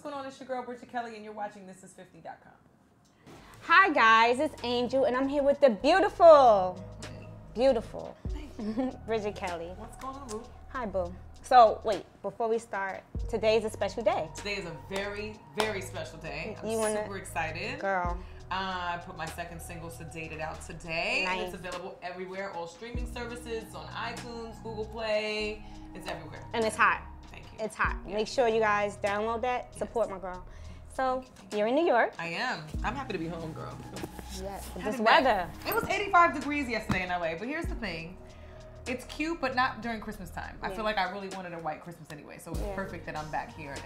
going on? It's your girl, Bridget Kelly, and you're watching ThisIs50.com. Hi guys, it's Angel, and I'm here with the beautiful Bridget Kelly. What's going on, Boo? Hi, Boo. So, wait, before we start, today is a special day. Today is a very, very special day. I'm super excited. Girl. I put my second single, Sedated, out today. Nice. And it's available everywhere, all streaming services. It's on iTunes, Google Play. It's everywhere. And it's hot. Thank you. It's hot. Yeah. Make sure you guys download that. Support my girl. So, you're in New York. I am. I'm happy to be home, girl. Yes, with this weather. It was 85 degrees yesterday in LA, but here's the thing. It's cute, but not during Christmas time. I feel like I really wanted a white Christmas anyway, so it's perfect that I'm back here and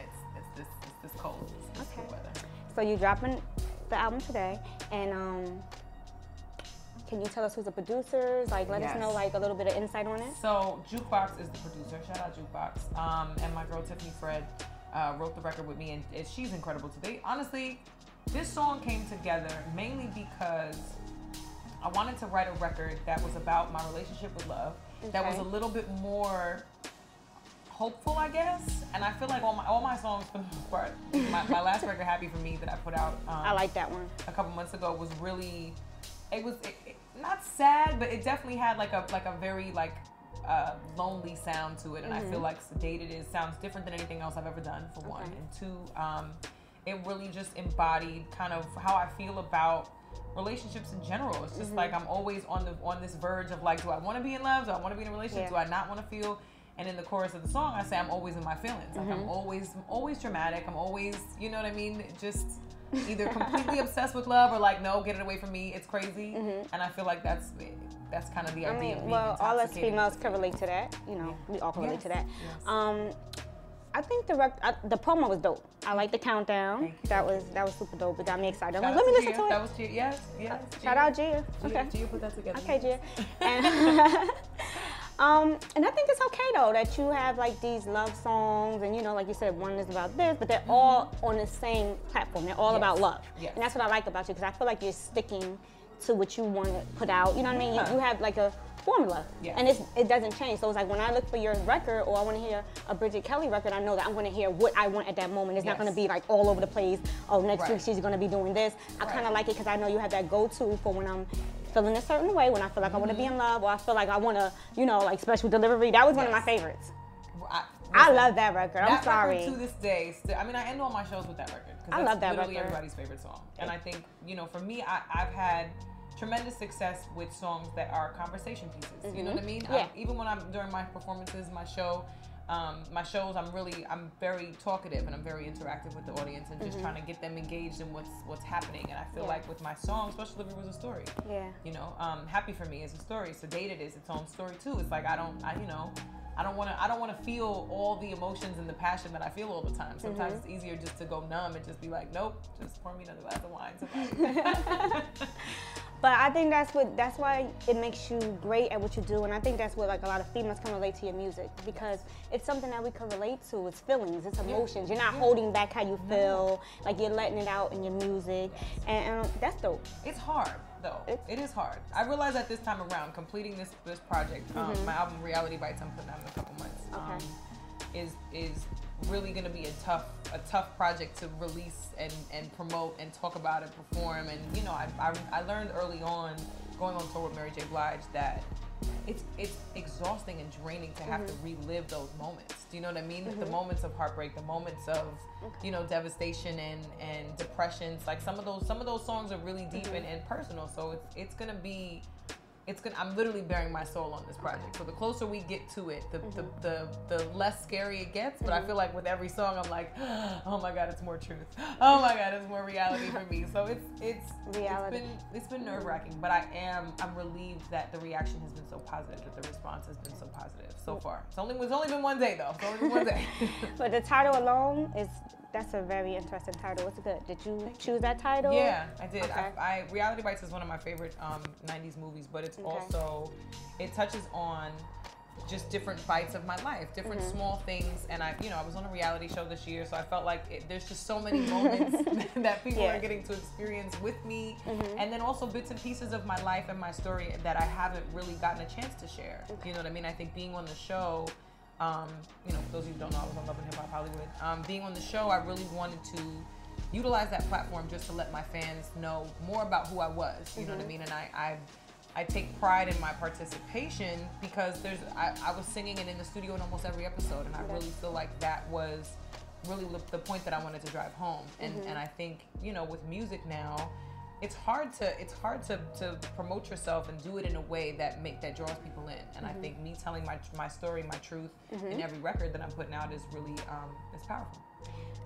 it's this cold. It's cool weather. So you're dropping the album today, and can you tell us who's the producers? Like, let us know like a little bit of insight on it. So Jukebox is the producer. Shout out Jukebox. And my girl Tiffany Fred wrote the record with me, and she's incredible today. Honestly, this song came together mainly because I wanted to write a record that was about my relationship with love. That was a little bit more hopeful, I guess. And I feel like all my songs, for the most part, my last record, Happy For Me, that I put out I like that one. a couple months ago, was really, it was not sad, but it definitely had like a very lonely sound to it. And I feel like Sedated sounds different than anything else I've ever done, for one. And two, it really just embodied kind of how I feel about relationships in general. It's just like I'm always on this verge of like, do I want to be in love? Do I want to be in a relationship? Do I not want to feel? And in the chorus of the song, I say I'm always in my feelings. Like I'm always dramatic. I'm always, you know what I mean? Just either completely obsessed with love or like, no, get it away from me. It's crazy. And I feel like that's kind of the idea of being well, all us intoxicated. females can relate to that. You know, we all can relate to that. Yes. I think the promo was dope. I like the countdown. That was super dope. It got me excited. I'm like, let me listen to it. That was Gia. Yes. Shout out Gia. Okay. Gia put that together. Okay, Gia. And I think it's okay though that you have like these love songs, and you know, like you said, one is about this, but they're all on the same platform. They're all about love. Yes. And that's what I like about you, because I feel like you're sticking to what you want to put out. You know what I mean? You have like a formula, and it doesn't change. So it's like when I look for your record, or I want to hear a Bridget Kelly record, I know that I'm going to hear what I want at that moment. It's not going to be like all over the place. Oh, next week she's going to be doing this. I kind of like it because I know you have that go-to for when I'm feeling a certain way, when I feel like I want to be in love, or I feel like I want to, you know, like Special Delivery. That was one of my favorites. I love that record. I'm sorry. Record to this day, I mean, I end all my shows with that record. I love that literally record. Everybody's favorite song. And I think, you know, for me, I've had tremendous success with songs that are conversation pieces. You know what I mean? Even when I'm during my performances, my shows, I'm very talkative and I'm very interactive with the audience and just trying to get them engaged in what's happening. And I feel like with my song, Special Delivery was a story. You know, Happy For Me is a story. Sedated is its own story too. It's like I don't want to feel all the emotions and the passion that I feel all the time. Sometimes it's easier just to go numb and just be like, nope, just pour me another glass of wine, somebody. But I think that's why it makes you great at what you do, and I think that's what like a lot of females can relate to your music, because it's something that we can relate to. It's feelings, it's emotions. You're not holding back how you feel, like you're letting it out in your music, and that's dope. It's hard though. It is hard. I realized that this time around, completing this project, my album Reality Bites, I'm putting out in a couple months, is really going to be a tough project to release and promote and talk about and perform. And you know, I learned early on, going on tour with Mary J. Blige, that it's exhausting and draining to have to relive those moments. Do you know what I mean? The moments of heartbreak, the moments of you know, devastation and depression. It's like some of those songs are really deep and personal. So I'm literally bearing my soul on this project. So the closer we get to it, the less scary it gets. But I feel like with every song, I'm like, oh my God, it's more truth. Oh my God, it's more reality for me. So it's been nerve-wracking, but I'm relieved that the reaction has been so positive, that the response has been so positive so far. It's only been one day though. It's only been one day. But the title alone that's a very interesting title. It's good. Did you choose that title? Yeah, I did. Okay. Reality Bites is one of my favorite 90s movies, but it's also, it touches on just different bites of my life, different small things. And I was on a reality show this year, so I felt like there's just so many moments that people are getting to experience with me. And then also bits and pieces of my life and my story that I haven't really gotten a chance to share. You know what I mean? I think being on the show, You know, for those of you who don't know, I was on Love and Hip Hop Hollywood. Being on the show, I really wanted to utilize that platform just to let my fans know more about who I was. You know what I mean? And I take pride in my participation because I was singing it in the studio in almost every episode, and I really feel like that was really the point that I wanted to drive home. And I think, you know, with music now, it's hard to promote yourself and do it in a way that draws people in. And I think me telling my story, my truth in every record that I'm putting out is really is powerful.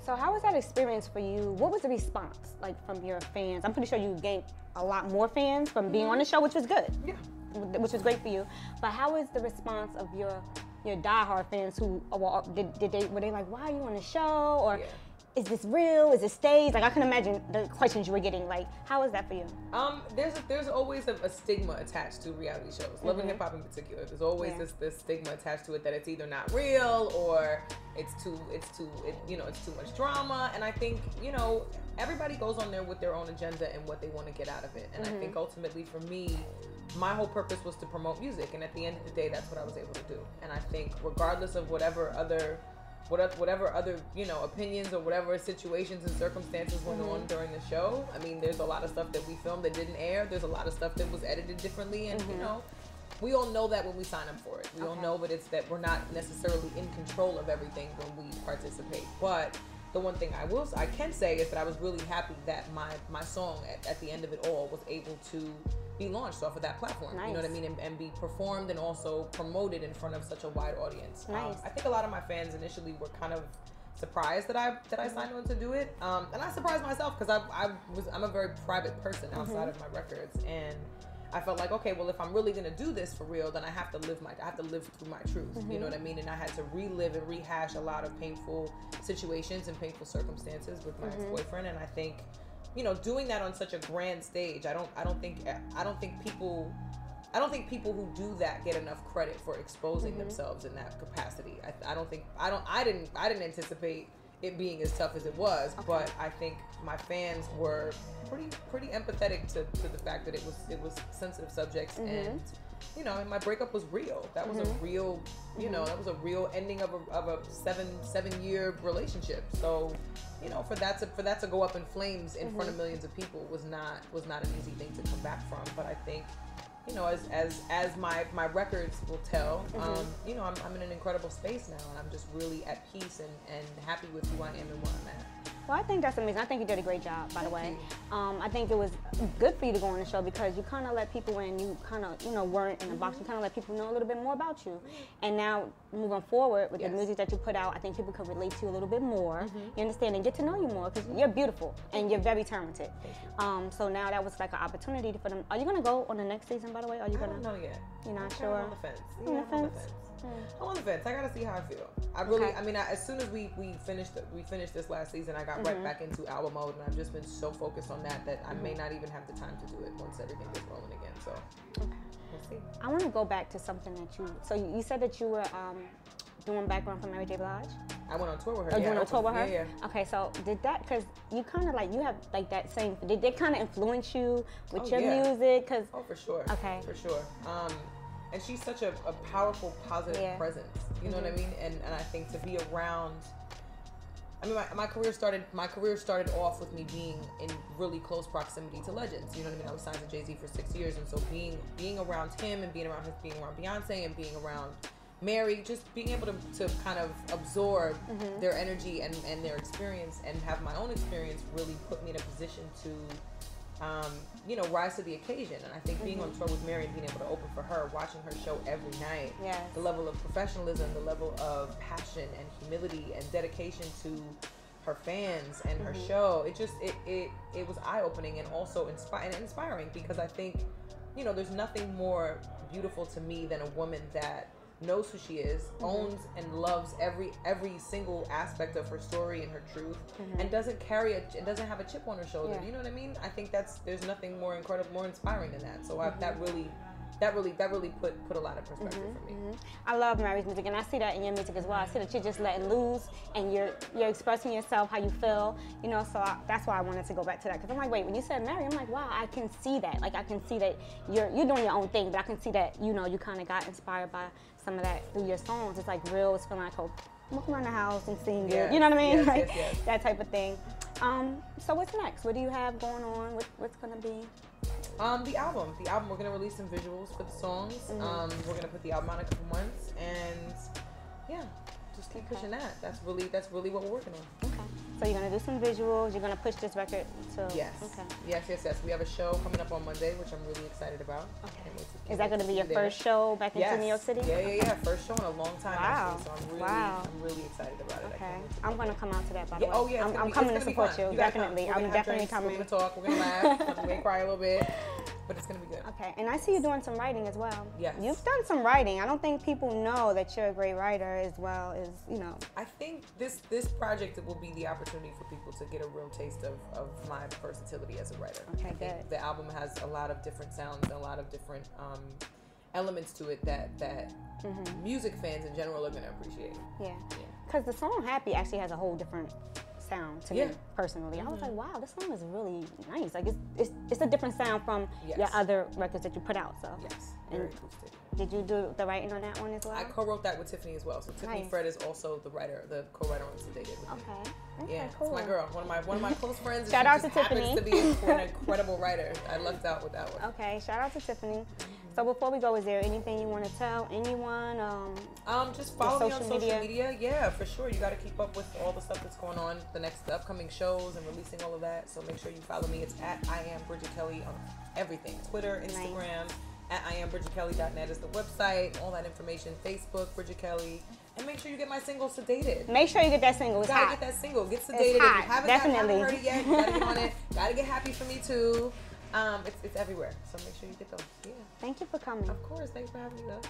So how was that experience for you? What was the response like from your fans? I'm pretty sure you gained a lot more fans from being on the show, which was good. Yeah. Which was great for you. But how was the response of your diehard fans who were they like, why are you on the show? Or is this real? Is it staged? Like, I can imagine the questions you were getting. Like, how is that for you? There's always a stigma attached to reality shows. Love and Hip Hop in particular. There's always this stigma attached to it that it's either not real or it's too much drama. And I think, you know, everybody goes on there with their own agenda and what they want to get out of it. And I think ultimately for me, my whole purpose was to promote music. And at the end of the day, that's what I was able to do. And I think regardless of whatever other, you know, opinions or whatever situations and circumstances went on during the show. I mean, there's a lot of stuff that we filmed that didn't air. There's a lot of stuff that was edited differently. And, you know, we all know that when we sign up for it. We all know, but it's that we're not necessarily in control of everything when we participate. But the one thing I can say is that I was really happy that my song at the end of it all was able to be launched off of that platform. Nice. You know what I mean? And be performed and also promoted in front of such a wide audience. Nice. I think a lot of my fans initially were kind of surprised that I signed on to do it. And I surprised myself because I'm a very private person outside of my records. And I felt like, okay, well, if I'm really gonna do this for real, then I have to live through my truth. You know what I mean? And I had to relive and rehash a lot of painful situations and painful circumstances with my ex-boyfriend. And I think, you know, doing that on such a grand stage, I don't think people who do that get enough credit for exposing themselves in that capacity. I didn't anticipate it being as tough as it was, but I think my fans were pretty empathetic to the fact that it was sensitive subjects, and you know, and my breakup was real. That was a real, you know, that was a real ending of a 7-year relationship. So, you know, for that to go up in flames in front of millions of people was not an easy thing to come back from. But I think, you know, as my records will tell, you know, I'm in an incredible space now, and I'm just really at peace and happy with who I am and where I'm at. Well, I think that's amazing. I think you did a great job, by the way. I think it was good for you to go on the show because you kind of let people in. You kind of, you know, weren't in the box. You kind of let people know a little bit more about you. And now, moving forward with the music that you put out, I think people could relate to you a little bit more. You understand, and get to know you more because you're beautiful and you're very talented. So now that was like an opportunity for them. Are you going to go on the next season, by the way? Are you I don't know yet. You're not sure? I'm on the fence. Yeah, I'm on the fence. I'm on the fence. I gotta see how I feel. I really, I mean, as soon as we finished this last season, I got right back into album mode, and I've just been so focused on that I may not even have the time to do it once everything gets rolling again. So we'll see. I want to go back to something that you said that you were doing background for Mary J. Blige. I went on tour with her. Oh, you went on tour with her? Yeah. Okay, so did that, because you kind of like, you have like that same, did they kind of influence you with your music? Cause, for sure. Okay. For sure. And she's such a powerful, positive presence. You know what I mean? And I think to be around, I mean, my career started off with me being in really close proximity to legends. You know what I mean? I was signed to Jay-Z for 6 years, and so being around him and being around Beyonce and being around Mary, just being able to kind of absorb their energy and their experience and have my own experience really put me in a position to you know, rise to the occasion. And I think being on tour with Mary and being able to open for her, watching her show every night, the level of professionalism, the level of passion and humility and dedication to her fans and her show, it was eye-opening and also inspiring, because I think, you know, there's nothing more beautiful to me than a woman that knows who she is, owns and loves every single aspect of her story and her truth, and doesn't have a chip on her shoulder. You know what I mean? I think there's nothing more incredible, more inspiring than that. So that really that really put a lot of perspective for me. I love Mary's music, and I see that in your music as well. I see that you're just letting loose, and you're expressing yourself how you feel, you know. So that's why I wanted to go back to that, because I'm like, wait, when you said Mary, I'm like, wow, I can see that. Like, I can see that you're doing your own thing, but I can see that, you know, you kind of got inspired by some of that through your songs. It's like real. It's feeling like, oh, walk around the house and sing it. You know what I mean? Like, that type of thing. So what's next? What do you have going on? What's gonna be? The album. We're gonna release some visuals for the songs. We're gonna put the album out in a couple months, and yeah, just keep pushing that. That's really what we're working on. Okay. So you're gonna do some visuals. You're gonna push this record to. Yes. Okay. Yes. We have a show coming up on Monday, which I'm really excited about. Okay. Is that gonna be your first show back into New York City? Yeah. First show in a long time. Wow. Actually, so I'm really excited about it. Okay. I'm gonna come out to that, by the way. Oh yeah. I'm coming to support you. Definitely. I'm definitely coming. We're gonna talk. We're gonna laugh. We're gonna cry a little bit. But it's going to be good. Okay, and I see you doing some writing as well. Yes. You've done some writing. I don't think people know that you're a great writer as well as, you know. I think this project will be the opportunity for people to get a real taste of my versatility as a writer. Okay, I think the album has a lot of different sounds and a lot of different elements to it that music fans in general are going to appreciate. Yeah. Because the song Happy actually has a whole different sound to me personally. I was like, wow, this song is really nice. Like it's a different sound from your other records that you put out. So very acoustic. Did you do the writing on that one as well? I co-wrote that with Tiffany as well. So Tiffany Fred is also the co-writer on Sedated with me. Okay, cool. It's my girl, one of my close friends. Shout out to Tiffany. Happens to be an incredible writer. I lucked out with that one. Okay, shout out to Tiffany. So before we go, is there anything you want to tell anyone? Just follow me on social media. Yeah, for sure. You got to keep up with all the stuff that's going on, the upcoming shows and releasing all of that. So make sure you follow me. It's at I am Bridget Kelly on everything: Twitter, Instagram. At IamBridgetKelly.net is the website. All that information. Facebook, Bridget Kelly. And make sure you get my single Sedated. Make sure you get that single. It's hot. Get that single. Get Sedated. If you haven't heard it yet, you gotta get on it. Gotta get Happy for me too. It's everywhere. So make sure you get those. Yeah. Thank you for coming. Of course. Thanks for having me, though.